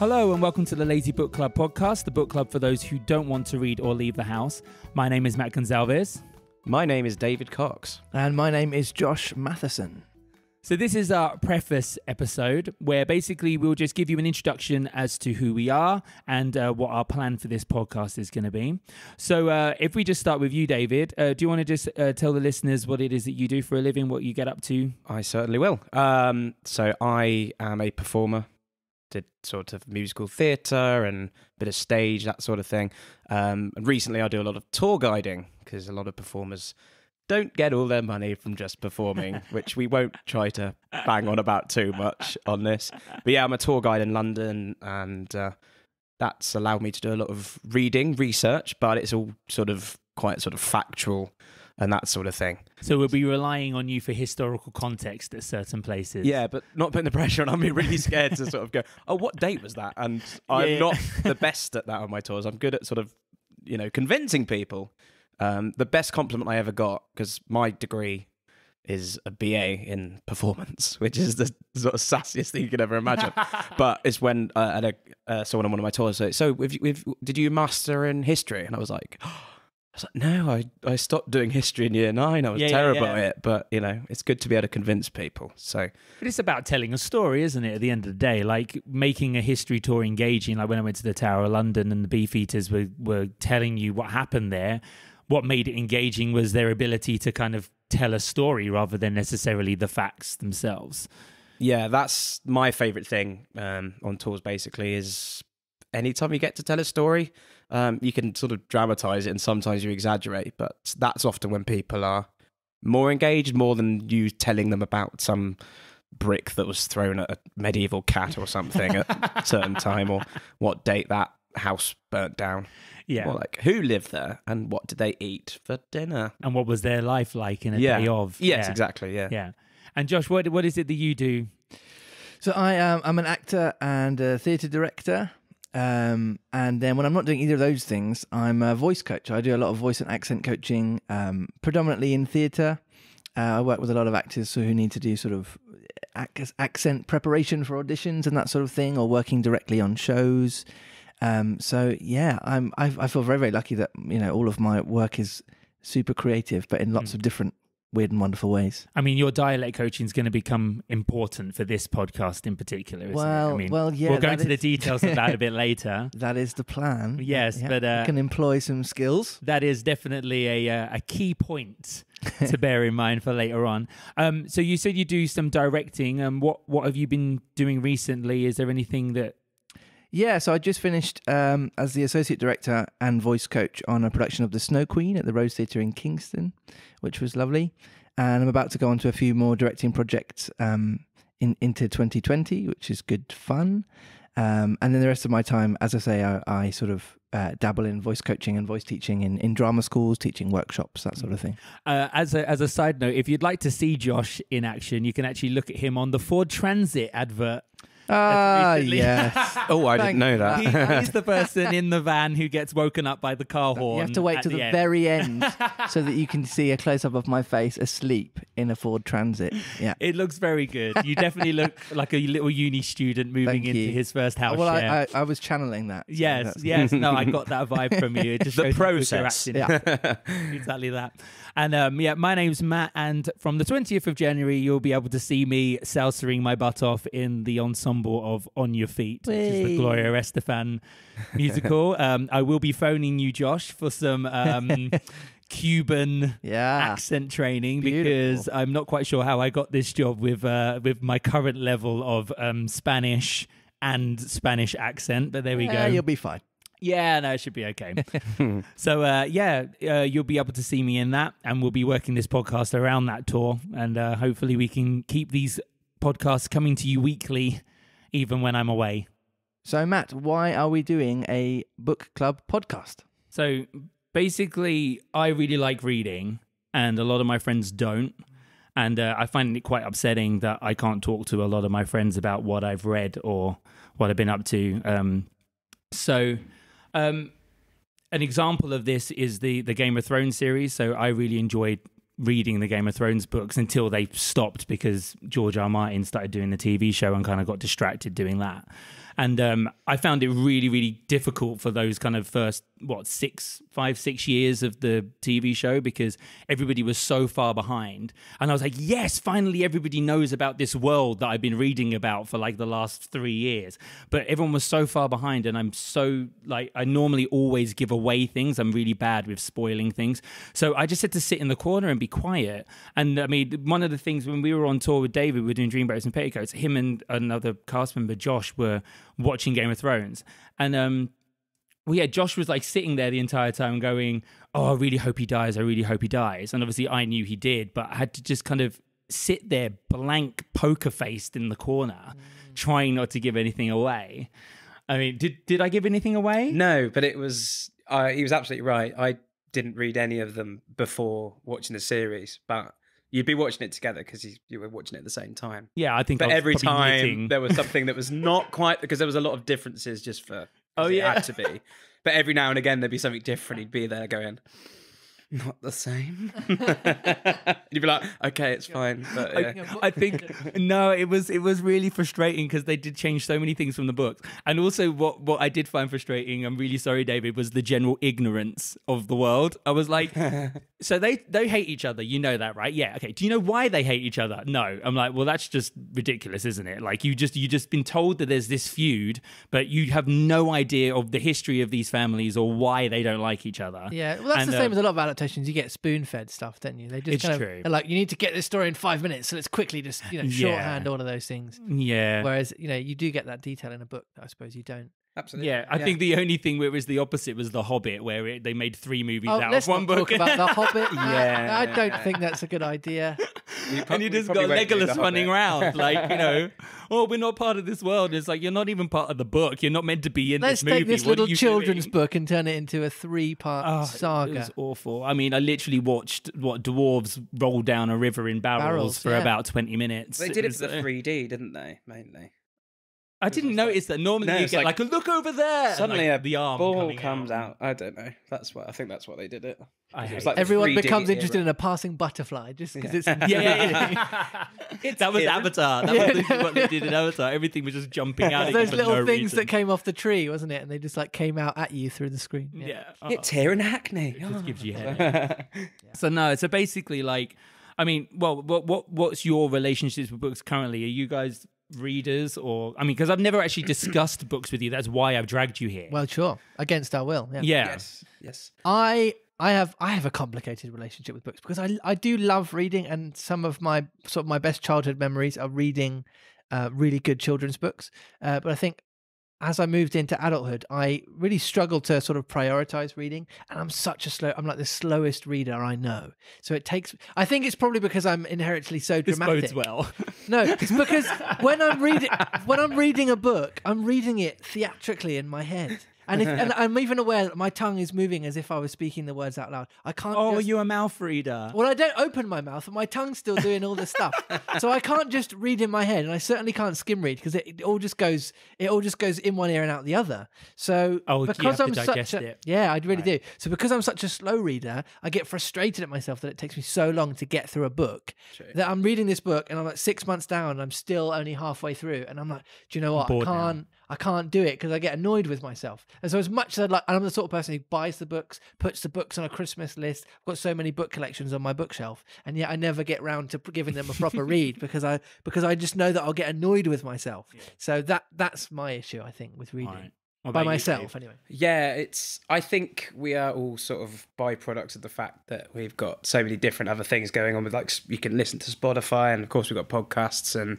Hello and welcome to the Lazy Book Club podcast, the book club for those who don't want to read or leave the house. My name is Matt Gonzalez. My name is David Cox. And my name is Josh Matheson. So this is our Preface episode where basically we'll just give you an introduction as to who we are and what our plan for this podcast is going to be. So if we just start with you, David, do you want to just tell the listeners what it is that you do for a living, what you get up to? I certainly will. So I am a performer, did sort of musical theatre and a bit of stage, that sort of thing. And recently I do a lot of tour guiding because a lot of performers don't get all their money from just performing, which we won't try to bang on about too much on this. But yeah, I'm a tour guide in London, and that's allowed me to do a lot of reading, research, but it's all sort of quite sort of factual and that sort of thing. So we'll be relying on you for historical context at certain places. Yeah, but not putting the pressure on. I'm really scared to sort of go, oh, what date was that? And I'm not the best at that on my tours. I'm good at sort of, convincing people. The best compliment I ever got, because my degree is a BA in performance, which is the sort of sassiest thing you could ever imagine. But it's when I had someone on one of my tours say, so did you master in history? And I was like, no, I stopped doing history in year 9. I was terrible at it. But, it's good to be able to convince people. So, but it's about telling a story, isn't it, at the end of the day? Like making a history tour engaging, like when I went to the Tower of London and the Beefeaters were telling you what happened there. What made it engaging was their ability to kind of tell a story rather than necessarily the facts themselves. Yeah, that's my favourite thing on tours, basically, is anytime you get to tell a story, you can sort of dramatise it and sometimes you exaggerate, but that's often when people are more engaged, more than you telling them about some brick that was thrown at a medieval cat or something at a certain time, or what date that house burnt down. Yeah. Or like, who lived there and what did they eat for dinner? And what was their life like in a day of? Yes, exactly, yeah. Yeah. And Josh, what is it that you do? So I'm an actor and a theatre director. And then when I'm not doing either of those things, I'm a voice coach. I do a lot of voice and accent coaching, predominantly in theatre. I work with a lot of actors who need to do sort of accent preparation for auditions and that sort of thing, or working directly on shows. I feel very, very lucky that, all of my work is super creative, but in lots of different weird and wonderful ways. I mean, your dialect coaching is going to become important for this podcast in particular, isn't it? I mean, we'll go into the details of that a bit later. That is the plan. Yes, yeah, but I can employ some skills. That is definitely a key point to bear in mind for later on. So you said you do some directing. What have you been doing recently? Is there anything that... Yeah, so I just finished as the associate director and voice coach on a production of The Snow Queen at the Rose Theatre in Kingston, which was lovely. And I'm about to go on to a few more directing projects into 2020, which is good fun. And then the rest of my time, as I say, I sort of dabble in voice coaching and voice teaching in drama schools, teaching workshops, that sort of thing. As a side note, if you'd like to see Josh in action, you can actually look at him on the Ford Transit advert. Yes. Oh, I didn't know that. He's the person in the van who gets woken up by the car horn. You have to wait to the very end so that you can see a close-up of my face asleep in a Ford Transit. Yeah, it looks very good. You definitely look like a little uni student moving into his first house share. I was channeling that. So yes. No, I got that vibe from you. It just the process. Yeah, exactly that. And my name's Matt, and from the 20th of January, you'll be able to see me salsering my butt off in the ensemble of On Your Feet, which is the Gloria Estefan musical. I will be phoning you, Josh, for some Cuban accent training. Beautiful. Because I'm not quite sure how I got this job with my current level of Spanish and Spanish accent, but there we go. You'll be fine. Yeah, no, it should be okay. So, you'll be able to see me in that, and we'll be working this podcast around that tour, and hopefully we can keep these podcasts coming to you weekly, even when I'm away. So, Matt, why are we doing a book club podcast? So, basically, I really like reading, and a lot of my friends don't, and I find it quite upsetting that I can't talk to a lot of my friends about what I've read or what I've been up to. An example of this is the Game of Thrones series. So I really enjoyed reading the Game of Thrones books until they stopped because George R. Martin started doing the TV show and kind of got distracted doing that. And I found it really, really difficult for those kind of first, 5-6 years of the TV show, because everybody was so far behind. And I was like, yes, finally everybody knows about this world that I've been reading about for like the last 3 years. But everyone was so far behind, and I'm so like, I normally always give away things. I'm really bad with spoiling things. So I just had to sit in the corner and be quiet. And I mean, one of the things when we were on tour with David, we were doing Dreamboats and Petticoats, him and another cast member, Josh, were watching Game of Thrones. And Josh was like sitting there the entire time going, oh, I really hope he dies. I really hope he dies. And obviously I knew he did, but I had to just kind of sit there blank, poker-faced in the corner, trying not to give anything away. I mean, did I give anything away? No, but it was, he was absolutely right. I didn't read any of them before watching the series, but you'd be watching it together because you were watching it at the same time. Yeah, I think. But every time knitting. there was something that was not quite, because there was a lot of differences just for. Oh it yeah, had to be. But every now and again there'd be something different. He'd be there going, not the same. You'd be like, okay, it's fine. But, yeah. I think no, it was really frustrating because they did change so many things from the books, and also what I did find frustrating, I'm really sorry, David, was the general ignorance of the world. I was like, so they hate each other, you know that, right? Yeah, okay. Do you know why they hate each other? No. I'm like, well, that's just ridiculous, isn't it? Like you just been told that there's this feud, but you have no idea of the history of these families or why they don't like each other. Yeah, well, that's the same as a lot of adaptations. You get spoon-fed stuff, don't you? They just it's kind true. They're like, you need to get this story in 5 minutes, so let's quickly just shorthand all of those things. Yeah. Whereas you do get that detail in a book that I suppose you don't. Absolutely. Yeah, I think the only thing where it was the opposite was The Hobbit, where they made 3 movies out let's of one not book. Talk about The Hobbit. Yeah. I don't think that's a good idea. And you just got Legolas running around, like, oh, we're not part of this world. It's like, you're not even part of the book. You're not meant to be in Let's this movie. take this little children's book and turn it into a 3-part saga. It was awful. I mean, I literally watched dwarves roll down a river in barrels for about 20 minutes. They did it for the 3D, didn't they, mainly? I didn't notice that. Normally you get like a look over there. Suddenly the arm ball comes out. I don't know. I think that's what they did it. Everyone becomes interested in a passing butterfly just because it's that was Avatar. That was what they did in Avatar. Everything was just jumping out. Those little things that came off the tree, wasn't it? And they just like came out at you through the screen. Yeah. It's here in Hackney. It just gives you a headache. So basically, like, I mean, well, what's your relationships with books currently? Are you guys readers, or I mean, because I've never actually discussed books with you. That's why I've dragged you here. Well, sure, against our will. Yeah. Yes. I have a complicated relationship with books because I do love reading, and some of my best childhood memories are reading really good children's books. But I think as I moved into adulthood, I really struggled to sort of prioritize reading, and I'm like the slowest reader I know. So I think it's probably because I'm inherently so dramatic. This bodes well. No, it's because when I'm reading a book, I'm reading it theatrically in my head. And I'm even aware that my tongue is moving as if I was speaking the words out loud. I can't. Oh, you're a mouth reader. Well, I don't open my mouth, and my tongue's still doing all the stuff. So I can't just read in my head, and I certainly can't skim read because it all just goes in one ear and out the other. So because I'm I really do. So because I'm such a slow reader, I get frustrated at myself that it takes me so long to get through a book. True. That I'm reading this book, and I'm like 6 months down, and I'm still only halfway through, and I'm like, do you know what? I can't do it because I get annoyed with myself. And so as much as I'm the sort of person who buys the books, puts the books on a Christmas list. I've got so many book collections on my bookshelf, and yet I never get round to giving them a proper read because I just know that I'll get annoyed with myself. Yeah. So that's my issue, I think, with reading. Right. By myself, anyway. Yeah, I think we are all sort of byproducts of the fact that we've got so many different other things going on with, like, you can listen to Spotify, and of course we've got podcasts, and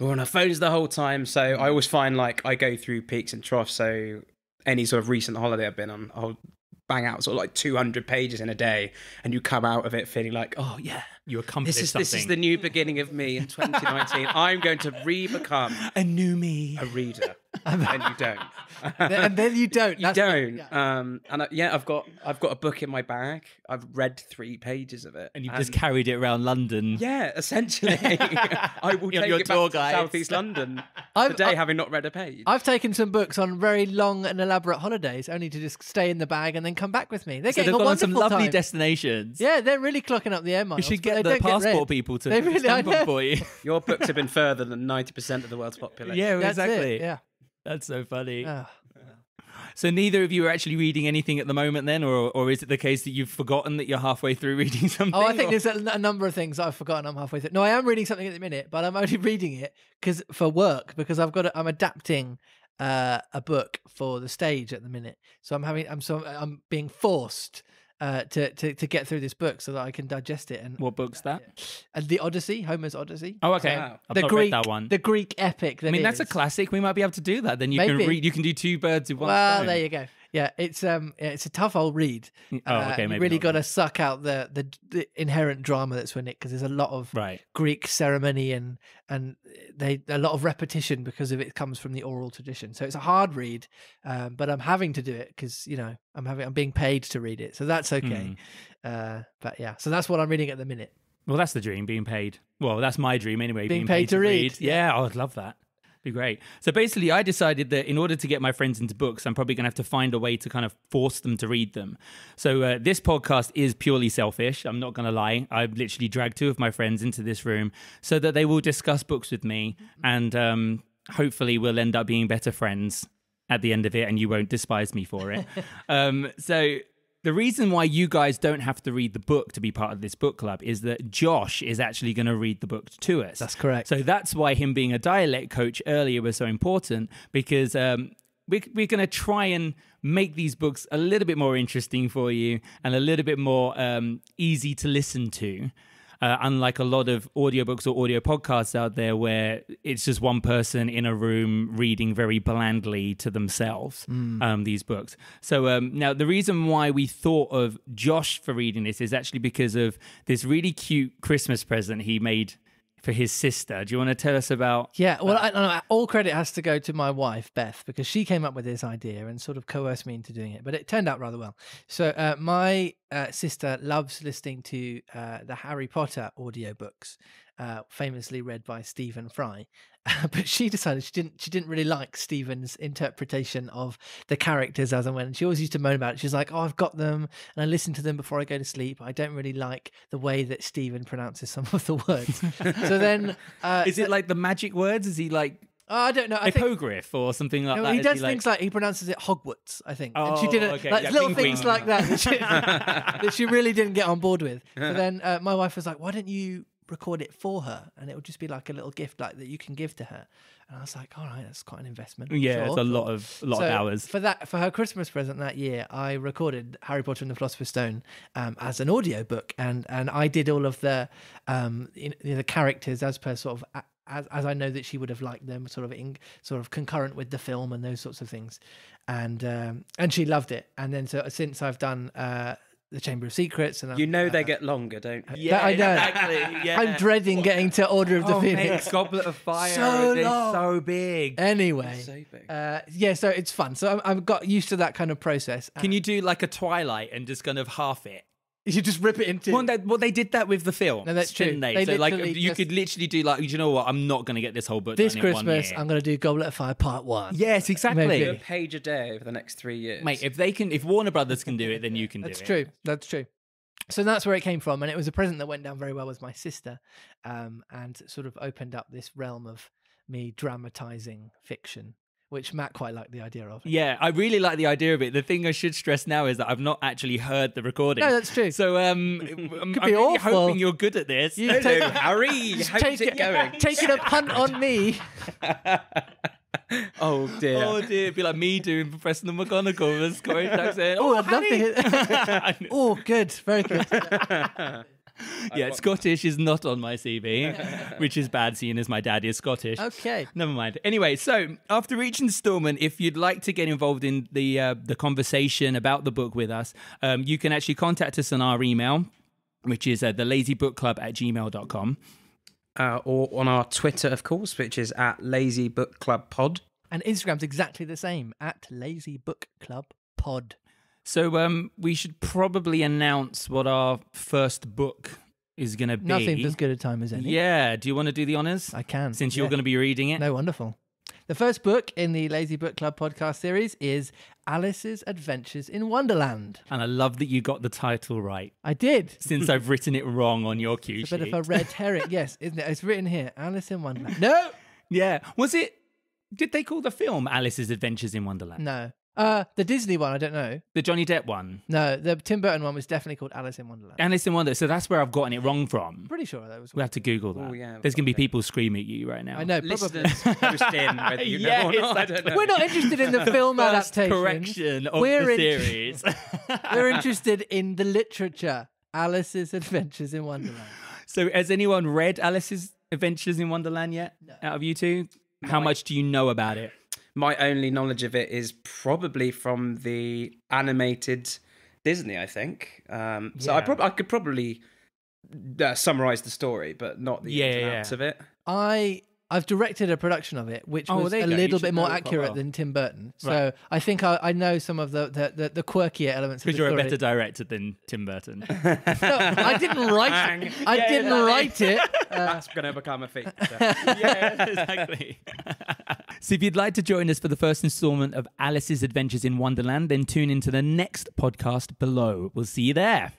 we're on our phones the whole time. So I always find, like, I go through peaks and troughs. So any sort of recent holiday I've been on, I'll bang out sort of like 200 pages in a day, and you come out of it feeling like, oh yeah, you accomplished something. This is the new beginning of me in 2019. I'm going to become a new me, a reader. And you don't. And then you don't. You don't. I've got a book in my bag. I've read 3 pages of it, and you've just carried it around London. Yeah, essentially. I will take it back to Southeast London today, having not read a page. I've taken some books on very long and elaborate holidays, only to just stay in the bag and then come back with me. They've gone on some lovely destinations. Yeah, they're really clocking up the air miles. You should get the passport people to stamp them for you. Your books have been further than 90% of the world's population. Yeah, That's exactly. It, yeah. That's so funny. Oh. So neither of you are actually reading anything at the moment then, or is it the case that you've forgotten that you're halfway through reading something? Oh, I think there's a number of things I've forgotten I'm halfway through. No, I am reading something at the minute, but I'm only reading it for work, because I'm adapting a book for the stage at the minute. So I'm being forced to get through this book so that I can digest it. And what book's that? The Odyssey, Homer's Odyssey. Oh, okay. Wow. I've not read that one. The Greek epic. That's a classic. We might be able to do that. Then you can read. You can do two birds with one stone. Well, there you go. Yeah, it's a tough old read. Okay, you really got to suck out the inherent drama that's in it, because there's a lot of Greek ceremony and a lot of repetition because of it comes from the oral tradition. So it's a hard read, but I'm having to do it because I'm being paid to read it, so that's okay. But yeah, so that's what I'm reading at the minute. Well, that's the dream, being paid. Well, that's my dream anyway. Being paid to read. Yeah, I would love that. Be great. So basically, I decided that in order to get my friends into books, I'm probably going to have to find a way to kind of force them to read them. So this podcast is purely selfish. I'm not going to lie. I've literally dragged two of my friends into this room so that they will discuss books with me, and hopefully we'll end up being better friends at the end of it, and you won't despise me for it. So the reason why you guys don't have to read the book to be part of this book club is that Josh is actually going to read the book to us. That's correct. So that's why him being a dialect coach earlier was so important, because we're going to try and make these books a little bit more interesting for you and a little bit more easy to listen to. Unlike a lot of audiobooks or audio podcasts out there where it's just one person in a room reading very blandly to themselves, these books. So now the reason why we thought of Josh for reading this is actually because of this really cute Christmas present he made for his sister. Do you want to tell us about? Yeah, well, I don't know. All credit has to go to my wife, Beth, because she came up with this idea and sort of coerced me into doing it. But it turned out rather well. So my sister loves listening to the Harry Potter audiobooks, famously read by Stephen Fry. But she decided she didn't really like Stephen's interpretation of the characters as and when. She always used to moan about it. She's like, "Oh, I've got them, and I listen to them before I go to sleep. I don't really like the way that Stephen pronounces some of the words." So then, is it like the magic words? Is he like? I don't know. Hippogriff or something like that. He does things like he pronounces it Hogwarts, I think. Oh, and she didn't little things like that that she really didn't get on board with. But then my wife was like, "Why don't you record it for her, and it would just be like a little gift like that you can give to her?" And I was like, all right, that's quite an investment. Yeah, sure. It's a lot of hours. For her Christmas present that year, I recorded Harry Potter and the Philosopher's Stone as an audiobook, and I did all of the characters as per sort of as I know that she would have liked them, sort of concurrent with the film and those sorts of things, and she loved it. And then so since I've done the Chamber of Secrets, and they get longer, don't you? Yeah, I know. Exactly. Yeah. I'm dreading getting to Order of the Phoenix. Mate, Goblet of Fire, so big. Anyway, so big. So it's fun. So I've got used to that kind of process. Can you do like a Twilight and just kind of half it? You just rip it into. Well, they did that with the film. No, that's true. Didn't they? So like, you could literally do like, you know what? I'm not going to get this whole book this done Christmas. in 1 year. I'm going to do Goblet of Fire Part 1. Yes, exactly. Maybe. Do a page a day over the next 3 years, mate. If Warner Brothers can do it, then you can do it. That's true. That's true. So that's where it came from, and it was a present that went down very well with my sister, and sort of opened up this realm of me dramatizing fiction, which Matt quite liked the idea of. Yeah, I really like the idea of it. The thing I should stress now is that I've not actually heard the recording. No, that's true. So I'm really hoping you're good at this. Hello, Harry. How's it going? Taking a punt on me. Oh dear. Oh dear. It'd be like me doing Professor McGonagall with Scottish accent. Oh, I'd love to hear. Oh, good. Very good. Yeah, Scottish is not on my CV, which is bad seeing as my dad is Scottish. Okay. Never mind. Anyway, so after each installment, if you'd like to get involved in the conversation about the book with us, you can actually contact us on our email, which is thelazybookclub@gmail.com. Or on our Twitter, of course, which is @LazyBookClubPod. And Instagram's exactly the same, @LazyBookClubPod. So we should probably announce what our first book is going to be. Nothing's as good a time as any. Yeah. Do you want to do the honours? I can. Since you're going to be reading it. No, wonderful. The first book in the Lazy Book Club podcast series is Alice's Adventures in Wonderland. And I love that you got the title right. I did. Since I've written it wrong on your cue sheet. It's a bit of a red herring. Yes, isn't it? It's written here, Alice in Wonderland. No! Yeah. Was it... Did they call the film Alice's Adventures in Wonderland? No. The Disney one, I don't know. The Johnny Depp one? No, the Tim Burton one was definitely called Alice in Wonderland. Alice in Wonderland. So that's where I've gotten it wrong from. Pretty sure that was. We have to Google that. Oh, yeah, There's going to be people screaming at you right now. I know, probably. Listeners post in whether you know or not. I don't know. We're not interested in the film adaptation. Correction of the series. We're interested in the literature. Alice's Adventures in Wonderland. So has anyone read Alice's Adventures in Wonderland yet? No. Out of you two? How much do you know about it? My only knowledge of it is probably from the animated Disney, I think. So I could probably summarize the story, but not the ins and outs of it. I've directed a production of it, which was a little bit more accurate than Tim Burton. So I think I know some of the quirkier elements of the story. Because you're a better director than Tim Burton. No, I didn't write it. I didn't write it. That's going to become a feature. Yeah, exactly. So if you'd like to join us for the first installment of Alice's Adventures in Wonderland, then tune into the next podcast below. We'll see you there.